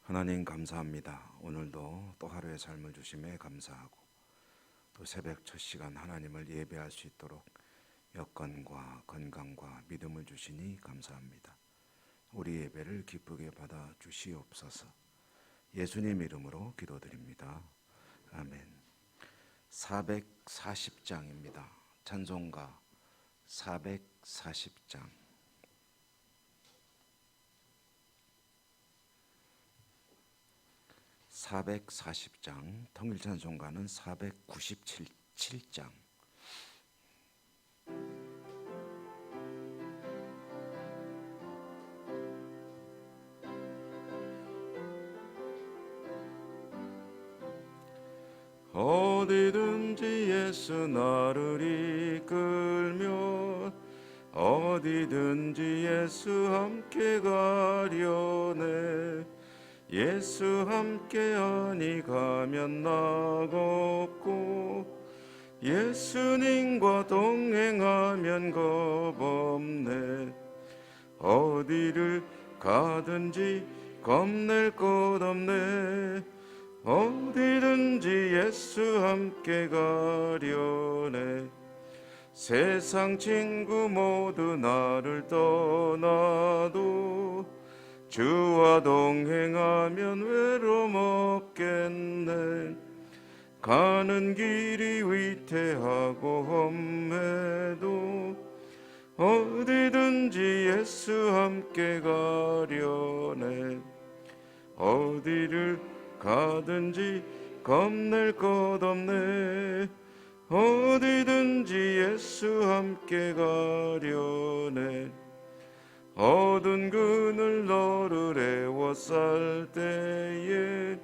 하나님 감사합니다. 오늘도 또 하루의 삶을 주심에 감사하고 또 새벽 첫 시간 하나님을 예배할 수 있도록 여건과 건강과 믿음을 주시니 감사합니다. 우리 예배를 기쁘게 받아 주시옵소서. 예수님 이름으로 기도드립니다. 아멘. 440장입니다. 찬송가 440장. 440장, 통일찬송가는 497장. 어디든지 예수 나를 이끌며 어디든지 예수 함께 가려네. 예수 함께하니 가면 나겁고 예수님과 동행하면 겁없네. 어디를 가든지 겁낼 것 없네. 어디든지 예수 함께 가려네. 세상 친구 모두 나를 떠나도 주와 동행하면 외로움 없겠네. 가는 길이 위태하고 험해도 어디든지 예수 함께 가려네. 어디를 가든지 겁낼 것 없네. 어디든지 예수 함께 가려네. 어두운 그늘 너를 애워쌀 때에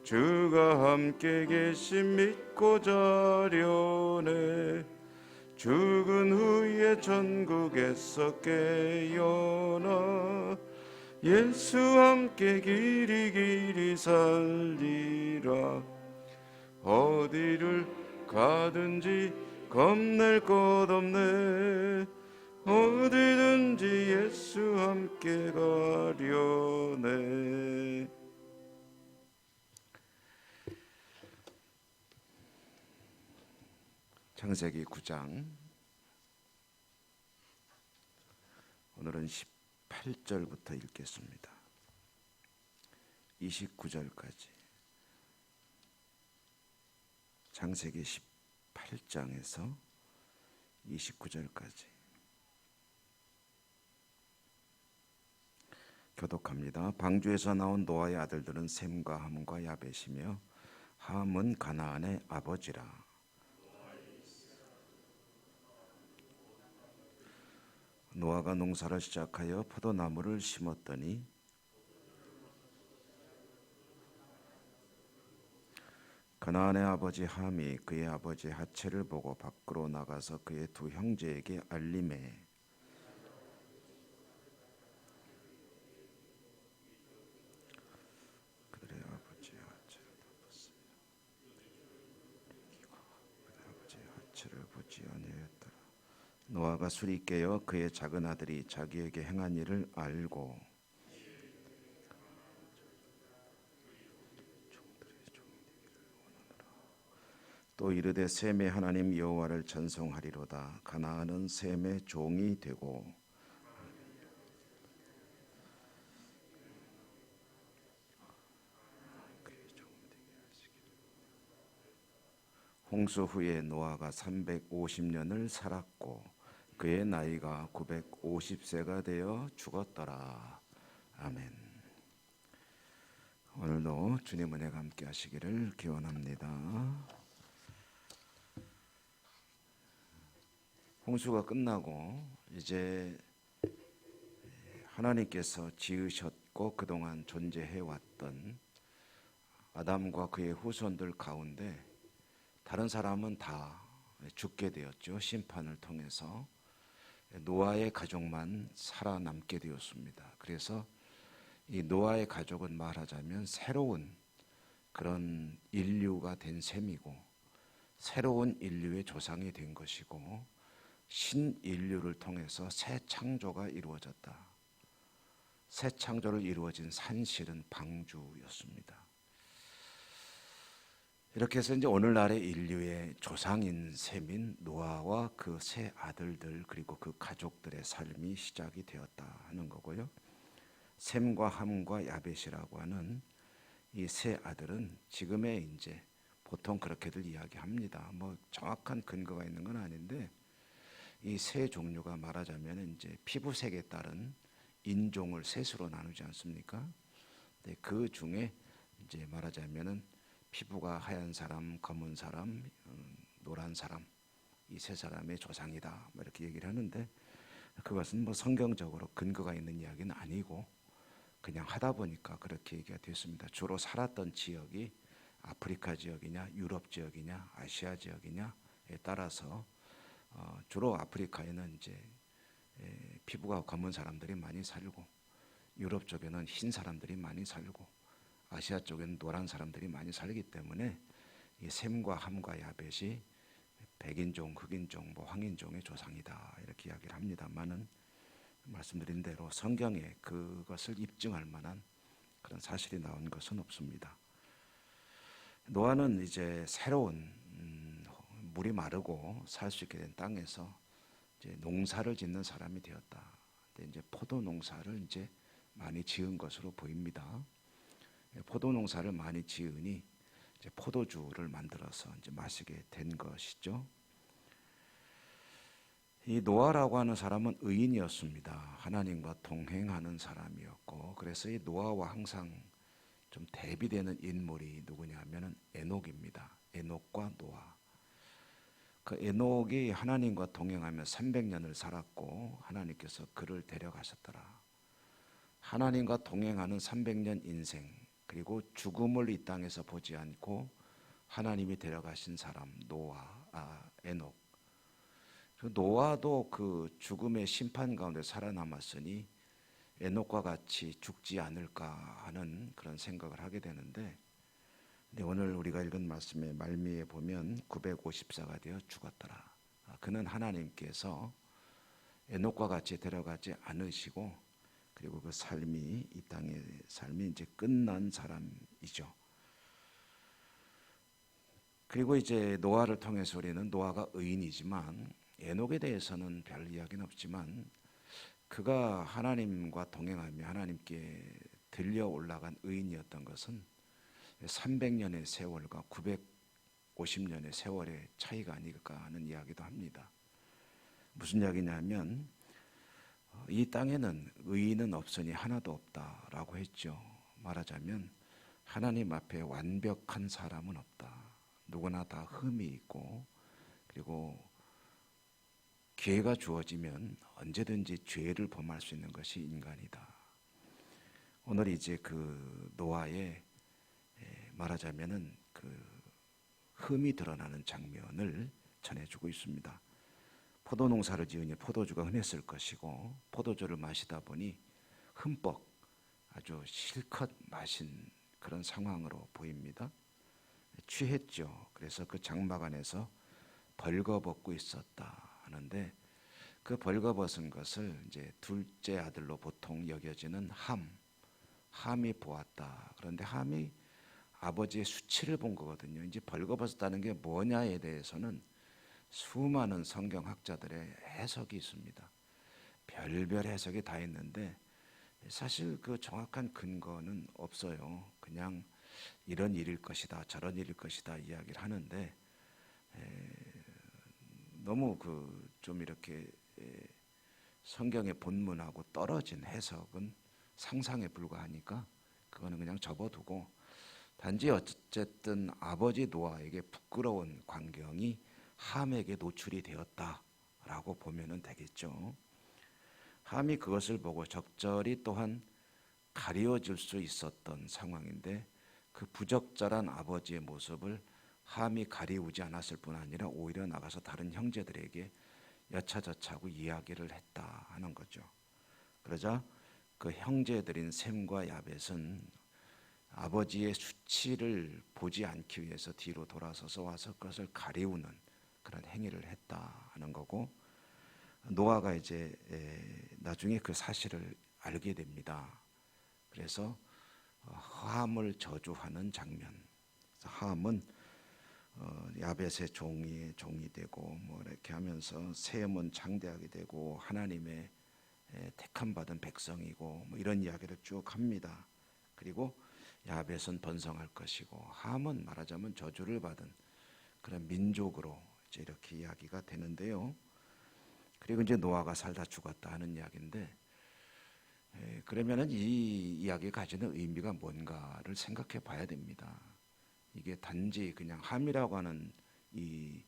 주가 함께 계심 믿고 자려네. 죽은 후에 천국에서 깨어나 예수 함께 길이 살리라. 어디를 가든지 겁낼 것 없네. 어디든지 예수 함께 가려네. 창세기 9장, 오늘은 18절부터 읽겠습니다. 29절까지. 창세기 18장에서 29절까지 교독합니다. 방주에서 나온 노아의 아들들은 셈과 함과 야벳이며 함은 가나안의 아버지라. 노아가 농사를 시작하여 포도나무를 심었더니 가나안의 아버지 함이 그의 아버지 핫체를 보고 밖으로 나가서 그의 두 형제에게 알림해 노아가 술이 깨어 그의 작은 아들이 자기에게 행한 일을 알고 또 이르되 셈의 하나님 여호와를 찬송하리로다. 가나안은 셈의 종이 되고 홍수 후에 노아가 350년을 살았고 그의 나이가 950세가 되어 죽었더라. 아멘. 오늘도 주님 은혜가 함께 하시기를 기원합니다. 홍수가 끝나고 이제 하나님께서 지으셨고 그동안 존재해왔던 아담과 그의 후손들 가운데 다른 사람은 다 죽게 되었죠. 심판을 통해서. 노아의 가족만 살아남게 되었습니다. 그래서 이 노아의 가족은 말하자면 새로운 그런 인류가 된 셈이고 새로운 인류의 조상이 된 것이고 신인류를 통해서 새 창조가 이루어졌다. 새 창조를 이루어진 산실은 방주였습니다. 이렇게 해서 이제 오늘날의 인류의 조상인 셈인 노아와 그 세 아들들 그리고 그 가족들의 삶이 시작이 되었다 하는 거고요. 셈과 함과 야벳이라고 하는 이 세 아들은 지금의 이제 보통 그렇게들 이야기합니다. 뭐 정확한 근거가 있는 건 아닌데 이 세 종류가 말하자면 이제 피부색에 따른 인종을 셋으로 나누지 않습니까? 근데 그 중에 이제 말하자면은 피부가 하얀 사람, 검은 사람, 노란 사람 이 세 사람의 조상이다 뭐 이렇게 얘기를 하는데 그것은 뭐 성경적으로 근거가 있는 이야기는 아니고 그냥 하다 보니까 그렇게 얘기가 됐습니다. 주로 살았던 지역이 아프리카 지역이냐, 유럽 지역이냐, 아시아 지역이냐에 따라서 주로 아프리카에는 이제 피부가 검은 사람들이 많이 살고 유럽 쪽에는 흰 사람들이 많이 살고 아시아 쪽에는 노란 사람들이 많이 살기 때문에 이 셈과 함과 야벳이 백인종, 흑인종, 뭐 황인종의 조상이다 이렇게 이야기를 합니다만은 말씀드린 대로 성경에 그것을 입증할 만한 그런 사실이 나온 것은 없습니다. 노아는 이제 새로운 물이 마르고 살 수 있게 된 땅에서 이제 농사를 짓는 사람이 되었다. 이제 포도 농사를 이제 많이 지은 것으로 보입니다. 포도 농사를 많이 지으니 이제 포도주를 만들어서 이제 마시게 된 것이죠. 이 노아라고 하는 사람은 의인이었습니다. 하나님과 동행하는 사람이었고, 그래서 이 노아와 항상 좀 대비되는 인물이 누구냐면은 에녹입니다. 에녹과 노아. 그 에녹이 하나님과 동행하며 300년을 살았고 하나님께서 그를 데려가셨더라. 하나님과 동행하는 300년 인생 그리고 죽음을 이 땅에서 보지 않고 하나님이 데려가신 사람 에녹. 노아도 그 죽음의 심판 가운데 살아남았으니 에녹과 같이 죽지 않을까 하는 그런 생각을 하게 되는데 오늘 우리가 읽은 말씀의 말미에 보면 954가 되어 죽었더라. 그는 하나님께서 에녹과 같이 데려가지 않으시고 그리고 그 삶이 이 땅의 삶이 이제 끝난 사람이죠. 그리고 이제 노아를 통해서 우리는 노아가 의인이지만 에녹에 대해서는 별 이야기는 없지만 그가 하나님과 동행하며 하나님께 들려 올라간 의인이었던 것은 300년의 세월과 950년의 세월의 차이가 아닐까 하는 이야기도 합니다. 무슨 이야기냐면 이 땅에는 의인은 없으니 하나도 없다라고 했죠. 말하자면 하나님 앞에 완벽한 사람은 없다. 누구나 다 흠이 있고 그리고 기회가 주어지면 언제든지 죄를 범할 수 있는 것이 인간이다. 오늘 이제 그 노아의 말하자면은 그 흠이 드러나는 장면을 전해주고 있습니다. 포도 농사를 지으니 포도주가 흔했을 것이고 포도주를 마시다 보니 흠뻑 아주 실컷 마신 그런 상황으로 보입니다. 취했죠. 그래서 그 장막 안에서 벌거벗고 있었다 하는데 그 벌거벗은 것을 이제 둘째 아들로 보통 여겨지는 함이 보았다. 그런데 함이 아버지의 수치를 본 거거든요. 이제 벌거벗었다는 게 뭐냐에 대해서는 수많은 성경학자들의 해석이 있습니다. 별별 해석이 다 있는데 사실 그 정확한 근거는 없어요. 그냥 이런 일일 것이다, 저런 일일 것이다 이야기를 하는데 너무 그 좀 이렇게 성경의 본문하고 떨어진 해석은 상상에 불과하니까 그거는 그냥 접어두고 단지 어쨌든 아버지 노아에게 부끄러운 광경이 함에게 노출이 되었다라고 보면 되겠죠. 함이 그것을 보고 적절히 또한 가려질 수 있었던 상황인데 그 부적절한 아버지의 모습을 함이 가리우지 않았을 뿐 아니라 오히려 나가서 다른 형제들에게 여차저차하고 이야기를 했다 하는 거죠. 그러자 그 형제들인 셈과 야벳은 아버지의 수치를 보지 않기 위해서 뒤로 돌아서서 와서 그것을 가리우는 그런 행위를 했다 하는 거고 노아가 이제 나중에 그 사실을 알게 됩니다. 그래서 함을 저주하는 장면. 함은 야벳의 종이 되고 뭐 이렇게 하면서 셈은 장대하게 되고 하나님의 택함 받은 백성이고 뭐 이런 이야기를 쭉 합니다. 그리고 야벳은 번성할 것이고 함은 말하자면 저주를 받은 그런 민족으로 이제 이렇게 이야기가 되는데요. 그리고 이제 노아가 살다 죽었다 하는 이야기인데, 그러면은 이 이야기가 가지는 의미가 뭔가를 생각해 봐야 됩니다. 이게 단지 그냥 함이라고 하는 이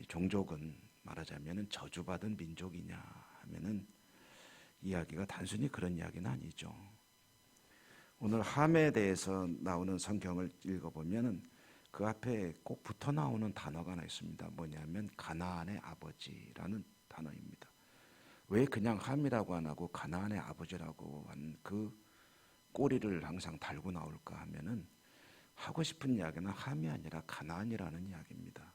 종족은 말하자면은 저주받은 민족이냐 하면은 이야기가 단순히 그런 이야기는 아니죠. 오늘 함에 대해서 나오는 성경을 읽어보면은 그 앞에 꼭 붙어 나오는 단어가 하나 있습니다. 뭐냐면 가나안의 아버지라는 단어입니다. 왜 그냥 함이라고 안 하고 가나안의 아버지라고 한 그 꼬리를 항상 달고 나올까 하면은 하고 싶은 이야기는 함이 아니라 가나안이라는 이야기입니다.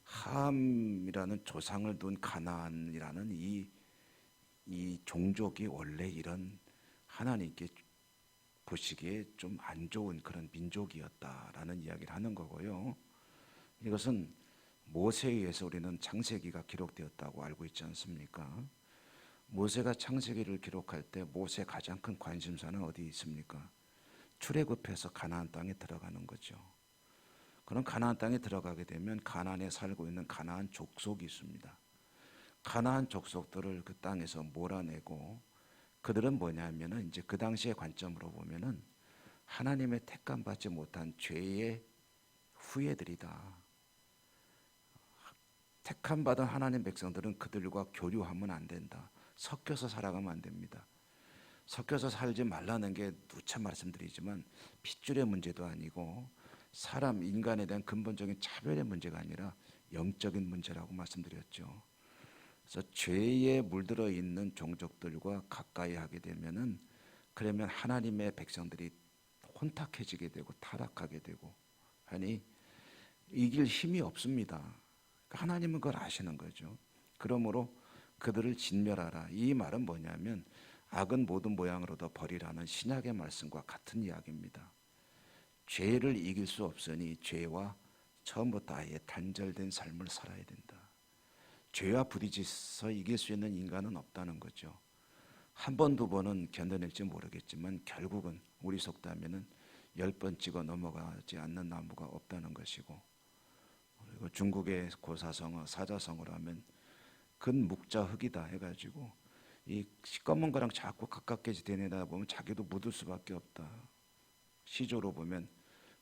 함이라는 조상을 둔 가나안이라는 이 종족이 원래 이런 하나님께 보시기에 좀 안 좋은 그런 민족이었다라는 이야기를 하는 거고요. 이것은 모세에 의해서 우리는 창세기가 기록되었다고 알고 있지 않습니까? 모세가 창세기를 기록할 때 모세의 가장 큰 관심사는 어디 있습니까? 출애굽해서 가나안 땅에 들어가는 거죠. 그럼 가나안 땅에 들어가게 되면 가나안에 살고 있는 가나안 족속이 있습니다. 가나안 족속들을 그 땅에서 몰아내고 그들은 뭐냐면은 이제 그 당시의 관점으로 보면은 하나님의 택감 받지 못한 죄의 후예들이다. 택함 받은 하나님 백성들은 그들과 교류하면 안 된다. 섞여서 살아가면 안 됩니다. 섞여서 살지 말라는 게 누차 말씀드리지만 핏줄의 문제도 아니고 사람 인간에 대한 근본적인 차별의 문제가 아니라 영적인 문제라고 말씀드렸죠. 그래서 죄에 물들어 있는 종족들과 가까이 하게 되면은 그러면 하나님의 백성들이 혼탁해지게 되고 타락하게 되고 하니 이길 힘이 없습니다. 하나님은 그걸 아시는 거죠. 그러므로 그들을 진멸하라. 이 말은 뭐냐면 악은 모든 모양으로도 버리라는 신약의 말씀과 같은 이야기입니다. 죄를 이길 수 없으니 죄와 처음부터 아예 단절된 삶을 살아야 된다. 죄와 부딪혀서 이길 수 있는 인간은 없다는 거죠. 한 번, 두 번은 견뎌낼지 모르겠지만 결국은 우리 속담에는 10번 찍어 넘어가지 않는 나무가 없다는 것이고, 그리고 중국의 고사성어, 사자성어로 하면 근묵자 흙이다 해가지고 이 시꺼먼 거랑 자꾸 가깝게 지내다 보면 자기도 묻을 수밖에 없다. 시조로 보면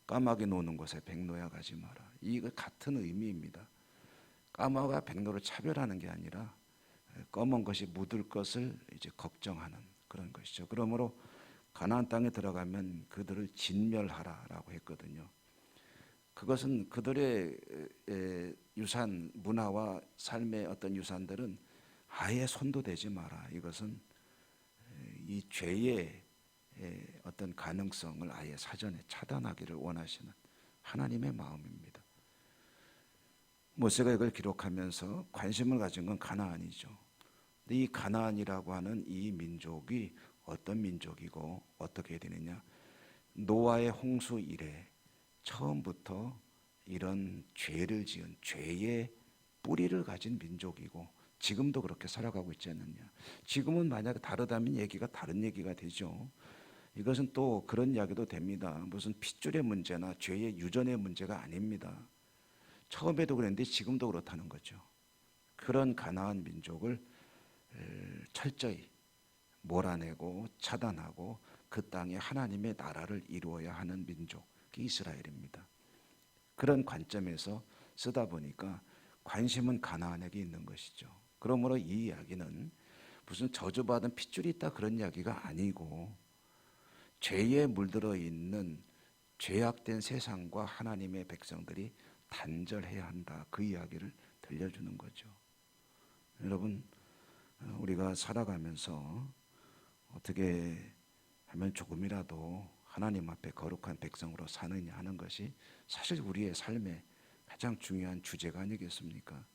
까마귀 노는 곳에 백로야 가지 마라. 이거 같은 의미입니다. 까마귀와 백로를 차별하는 게 아니라 검은 것이 묻을 것을 이제 걱정하는 그런 것이죠. 그러므로 가나안 땅에 들어가면 그들을 진멸하라라고 했거든요. 그것은 그들의 유산, 문화와 삶의 어떤 유산들은 아예 손도 대지 마라. 이것은 이 죄의 어떤 가능성을 아예 사전에 차단하기를 원하시는 하나님의 마음입니다. 모세가 이걸 기록하면서 관심을 가진 건 가나안이죠. 근데 이 가나안이라고 하는 이 민족이 어떤 민족이고 어떻게 되느냐? 노아의 홍수 이래 처음부터 이런 죄를 지은 죄의 뿌리를 가진 민족이고 지금도 그렇게 살아가고 있지 않느냐. 지금은 만약 다르다면 얘기가 다른 얘기가 되죠. 이것은 또 그런 이야기도 됩니다. 무슨 핏줄의 문제나 죄의 유전의 문제가 아닙니다. 처음에도 그랬는데 지금도 그렇다는 거죠. 그런 가나안 민족을 철저히 몰아내고 차단하고 그 땅에 하나님의 나라를 이루어야 하는 민족이 이스라엘입니다. 그런 관점에서 쓰다 보니까 관심은 가나안에게 있는 것이죠. 그러므로 이 이야기는 무슨 저주받은 핏줄이 있다 그런 이야기가 아니고 죄에 물들어 있는 죄악된 세상과 하나님의 백성들이 단절해야 한다. 그 이야기를 들려주는 거죠. 여러분, 우리가 살아가면서 어떻게 하면 조금이라도 하나님 앞에 거룩한 백성으로 사느냐 하는 것이 사실 우리의 삶의 가장 중요한 주제가 아니겠습니까?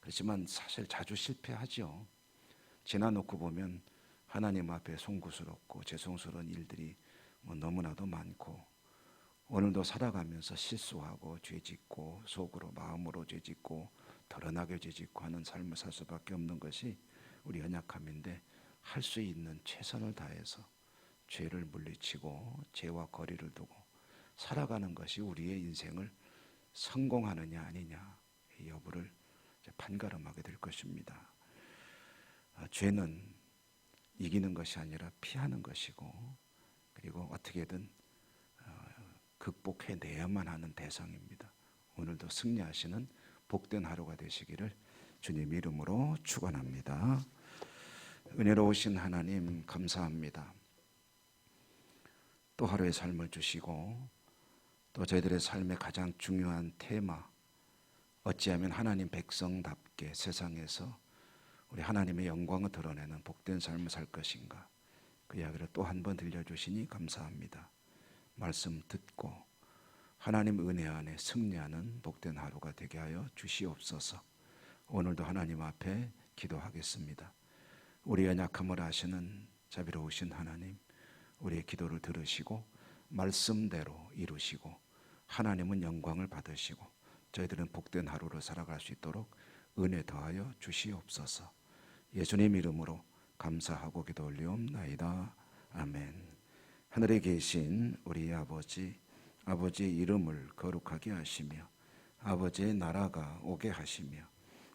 그렇지만 사실 자주 실패하죠. 지나놓고 보면 하나님 앞에 송구스럽고 죄송스러운 일들이 너무나도 많고, 오늘도 살아가면서 실수하고 죄짓고 속으로 마음으로 죄짓고 드러나게 죄짓고 하는 삶을 살 수밖에 없는 것이 우리 연약함인데, 할 수 있는 최선을 다해서 죄를 물리치고 죄와 거리를 두고 살아가는 것이 우리의 인생을 성공하느냐 아니냐 이 여부를 판가름하게 될 것입니다. 죄는 이기는 것이 아니라 피하는 것이고, 그리고 어떻게든 극복해내야만 하는 대상입니다. 오늘도 승리하시는 복된 하루가 되시기를 주님 이름으로 축원합니다. 은혜로우신 하나님 감사합니다. 또 하루의 삶을 주시고, 또 저희들의 삶의 가장 중요한 테마, 어찌하면 하나님 백성답게 세상에서 우리 하나님의 영광을 드러내는 복된 삶을 살 것인가, 그 이야기를 또 한 번 들려주시니 감사합니다. 말씀 듣고 하나님 은혜 안에 승리하는 복된 하루가 되게 하여 주시옵소서. 오늘도 하나님 앞에 기도하겠습니다. 우리 연약함을 아시는 자비로우신 하나님, 우리의 기도를 들으시고 말씀대로 이루시고 하나님은 영광을 받으시고 저희들은 복된 하루를 살아갈 수 있도록 은혜 더하여 주시옵소서. 예수님 이름으로 감사하고 기도 올리옵나이다. 아멘. 하늘에 계신 우리 아버지, 아버지의 이름을 거룩하게 하시며 아버지의 나라가 오게 하시며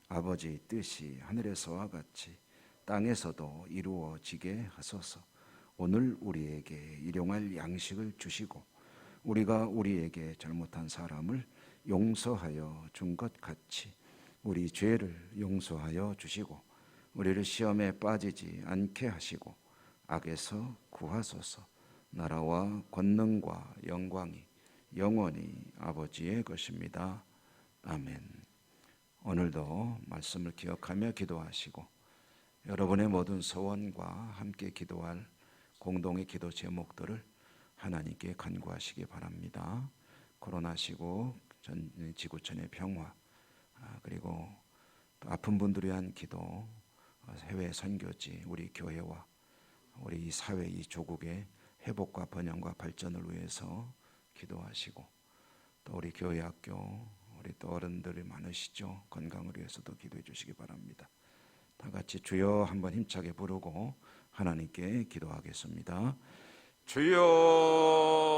아버지의 뜻이 하늘에서와 같이 땅에서도 이루어지게 하소서. 오늘 우리에게 일용할 양식을 주시고 우리가 우리에게 잘못한 사람을 용서하여 준 것 같이 우리 죄를 용서하여 주시고 우리를 시험에 빠지지 않게 하시고 악에서 구하소서. 나라와 권능과 영광이 영원히 아버지의 것입니다. 아멘. 오늘도 말씀을 기억하며 기도하시고 여러분의 모든 소원과 함께 기도할 공동의 기도 제목들을 하나님께 간구하시기 바랍니다. 코로나19 지구촌의 평화, 그리고 또 아픈 분들을 위한 기도, 해외 선교지, 우리 교회와 우리 이 사회, 이 조국의 회복과 번영과 발전을 위해서 기도하시고, 또 우리 교회 학교, 우리 또 어른들이 많으시죠. 건강을 위해서도 기도해 주시기 바랍니다. 다 같이 주여 한번 힘차게 부르고 하나님께 기도하겠습니다. 주여